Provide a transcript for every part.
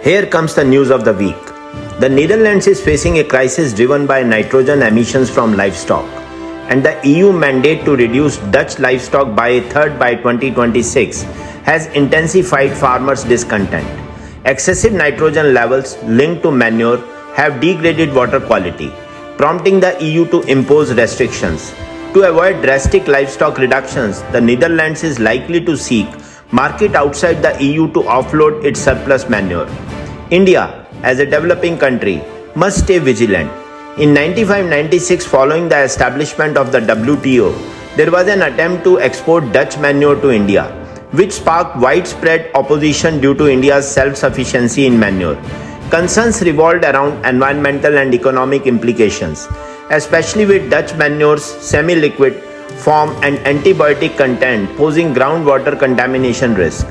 Here comes the news of the week. The Netherlands is facing a crisis driven by nitrogen emissions from livestock, and the EU mandate to reduce Dutch livestock by a third by 2026 has intensified farmers' discontent. Excessive nitrogen levels linked to manure have degraded water quality, prompting the EU to impose restrictions. To avoid drastic livestock reductions, the Netherlands is likely to seek market outside the EU to offload its surplus manure. India, as a developing country, must stay vigilant. In 95-96, following the establishment of the WTO, there was an attempt to export Dutch manure to India, which sparked widespread opposition due to India's self-sufficiency in manure. Concerns revolved around environmental and economic implications, especially with Dutch manure's semi-liquid form and antibiotic content posing groundwater contamination risk.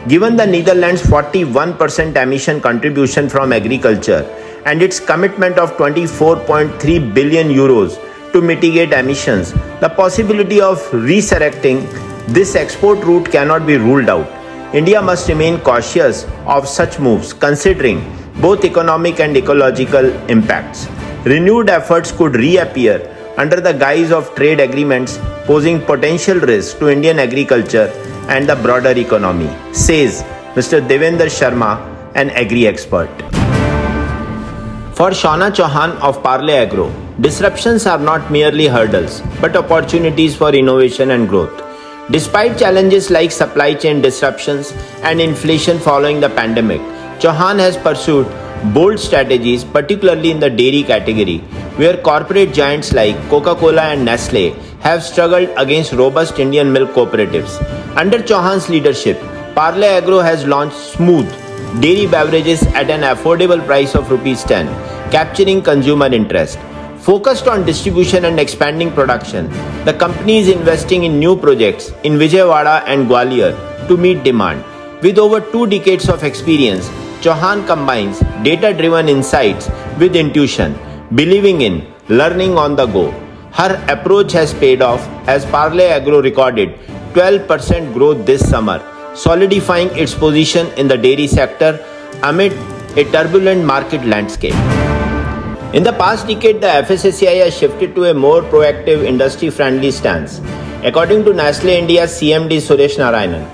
Given the Netherlands' 41% emission contribution from agriculture and its commitment of 24.3 billion euros to mitigate emissions, the possibility of resurrecting this export route cannot be ruled out. India must remain cautious of such moves, considering both economic and ecological impacts. Renewed efforts could reappear under the guise of trade agreements, posing potential risks to Indian agriculture and the broader economy, says Mr. Devendra Sharma, an agri-expert. For Schauna Chauhan of Parle Agro, disruptions are not merely hurdles, but opportunities for innovation and growth. Despite challenges like supply chain disruptions and inflation following the pandemic, Chauhan has pursued bold strategies, particularly in the dairy category, where corporate giants like Coca-Cola and Nestle have struggled against robust Indian milk cooperatives. Under Chauhan's leadership, Parle Agro has launched Smooth dairy beverages at an affordable price of ₹10, capturing consumer interest. Focused on distribution and expanding production, the company is investing in new projects in Vijayawada and Gwalior to meet demand. With over 2 decades of experience, Chauhan combines data-driven insights with intuition, believing in learning on the go. Her approach has paid off as Parle Agro recorded 12% growth this summer, solidifying its position in the dairy sector amid a turbulent market landscape. In the past decade, the FSSAI has shifted to a more proactive, industry-friendly stance. According to NESTLE India's CMD Suresh Narayanan,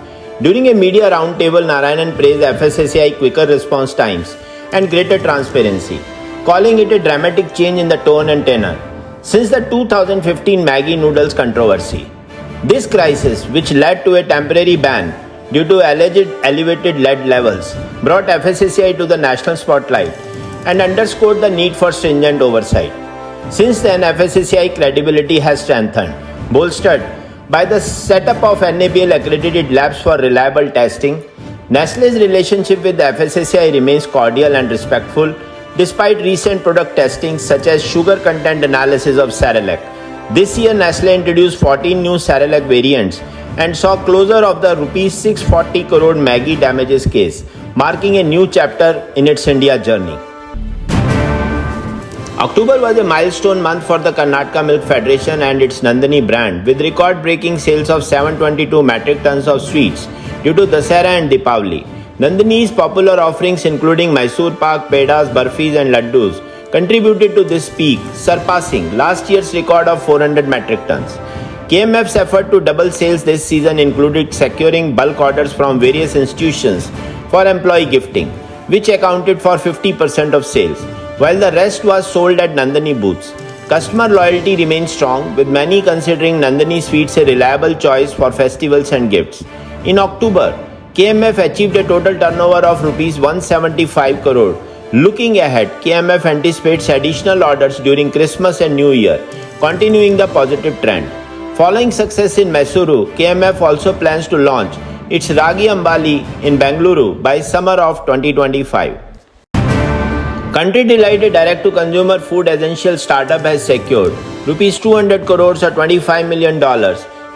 during a media roundtable, Narayanan praised FSSAI quicker response times and greater transparency, calling it a dramatic change in the tone and tenor since the 2015 Maggi noodles controversy. This crisis, which led to a temporary ban due to alleged elevated lead levels, brought FSSAI to the national spotlight and underscored the need for stringent oversight. Since then, FSSAI credibility has strengthened, bolstered by the setup of NABL accredited labs for reliable testing. Nestle's relationship with the FSSAI remains cordial and respectful despite recent product testing such as sugar content analysis of Cerelac. This year, Nestle introduced 14 new Cerelac variants and saw closure of the ₹640 crore Maggi damages case, marking a new chapter in its India journey. October was a milestone month for the Karnataka Milk Federation and its Nandini brand, with record-breaking sales of 722 metric tons of sweets due to Dasara and Deepavali. Nandini's popular offerings including Mysore Pak, Pedas, Barfis and Laddus contributed to this peak, surpassing last year's record of 400 metric tons. KMF's effort to double sales this season included securing bulk orders from various institutions for employee gifting, which accounted for 50% of sales, while the rest was sold at Nandini booths. Customer loyalty remains strong, with many considering Nandini sweets a reliable choice for festivals and gifts. In October, KMF achieved a total turnover of ₹175 crore. Looking ahead, KMF anticipates additional orders during Christmas and New Year, continuing the positive trend. Following success in Mysuru, KMF also plans to launch its Ragi Ambali in Bengaluru by summer of 2025. Country Delight, a direct-to-consumer food essential startup, has secured ₹200 crores or $25 million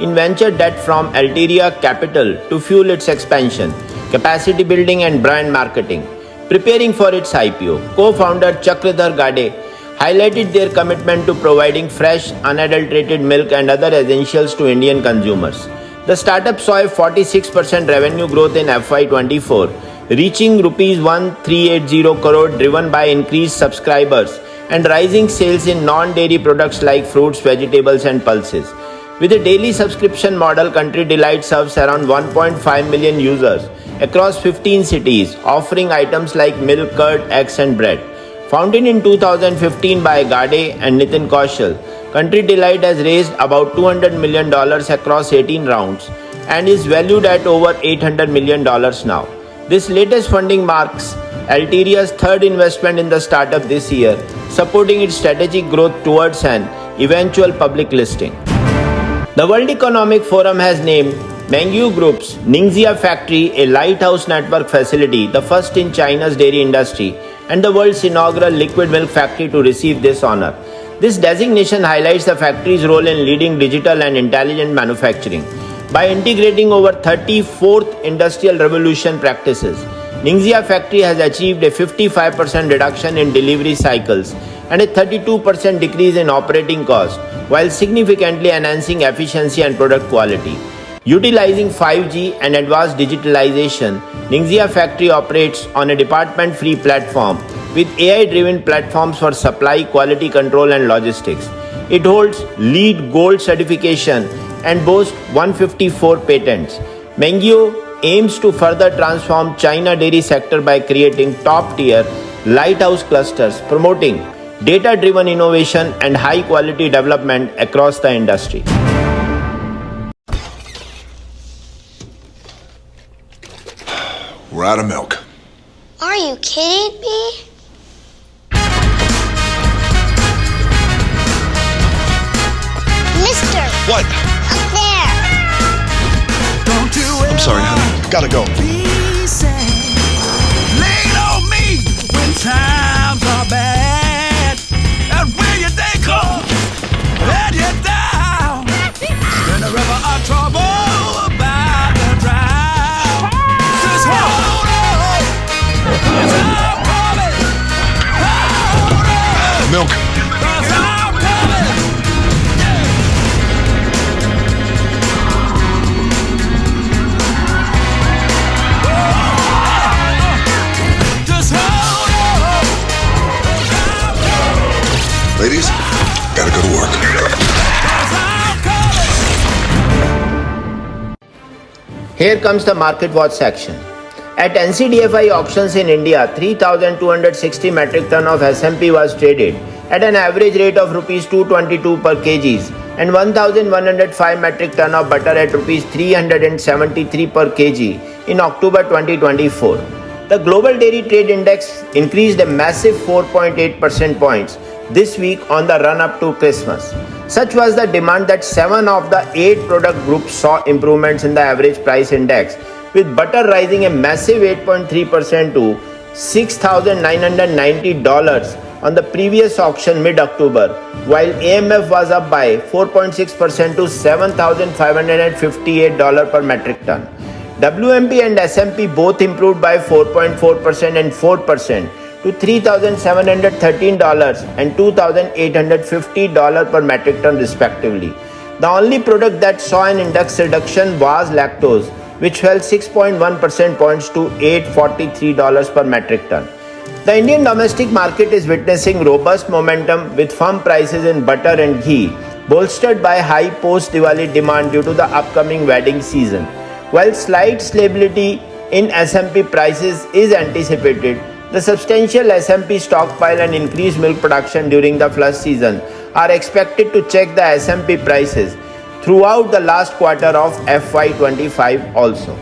in venture debt from Alteria Capital to fuel its expansion, capacity building and brand marketing. Preparing for its IPO, co-founder Chakradhar Gade highlighted their commitment to providing fresh, unadulterated milk and other essentials to Indian consumers. The startup saw a 46% revenue growth in FY24, reaching rupees 1380 crore driven by increased subscribers and rising sales in non-dairy products like fruits, vegetables and pulses. With a daily subscription model, Country Delight serves around 1.5 million users across 15 cities, offering items like milk, curd, eggs and bread. Founded in 2015 by Gade and Nitin Kaushal, Country Delight has raised about $200 million across 18 rounds and is valued at over $800 million now. This latest funding marks Alteria's third investment in the startup this year, supporting its strategic growth towards an eventual public listing. The World Economic Forum has named Mengniu Group's Ningxia factory a lighthouse network facility, the first in China's dairy industry, and the world's inaugural liquid milk factory to receive this honor. This designation highlights the factory's role in leading digital and intelligent manufacturing. By integrating over 30 fourth industrial revolution practices, Ningxia factory has achieved a 55% reduction in delivery cycles and a 32% decrease in operating costs, while significantly enhancing efficiency and product quality. Utilizing 5G and advanced digitalization, Ningxia factory operates on a department-free platform with AI-driven platforms for supply, quality control and logistics. It holds LEED Gold certification and boasts 154 patents. Mengniu aims to further transform China dairy sector by creating top-tier lighthouse clusters, promoting data-driven innovation and high-quality development across the industry. We're out of milk. Are you kidding me? Mister! What? Up there! I'm sorry, honey. Gotta go. Lean on me when times are bad. And when your day comes and you're down in the river of trouble about to drown. Just hold on. Cause I'm coming. Hold on. Milk. Cause I'm coming. Just hold on. Ladies, gotta go to work. Cause I'm coming. Here comes the Market Watch section. At NCDFI auctions in India, 3,260 metric ton of SMP was traded at an average rate of Rs 222 per kgs and 1,105 metric ton of butter at Rs 373 per kg in October 2024. The Global Dairy Trade Index increased a massive 4.8% points this week on the run-up to Christmas. Such was the demand that 7 of the 8 product groups saw improvements in the average price index, with butter rising a massive 8.3% to $6,990 on the previous auction mid-October, while AMF was up by 4.6% to $7,558 per metric ton. WMP and SMP both improved by 4.4% and 4% to $3,713 and $2,850 per metric ton respectively. The only product that saw an index reduction was lactose, which fell 6.1% points to $843 per metric ton. The Indian domestic market is witnessing robust momentum with firm prices in butter and ghee, bolstered by high post-Diwali demand due to the upcoming wedding season. While slight stability in SMP prices is anticipated, the substantial SMP stockpile and increased milk production during the flush season are expected to check the SMP prices throughout the last quarter of FY25 also.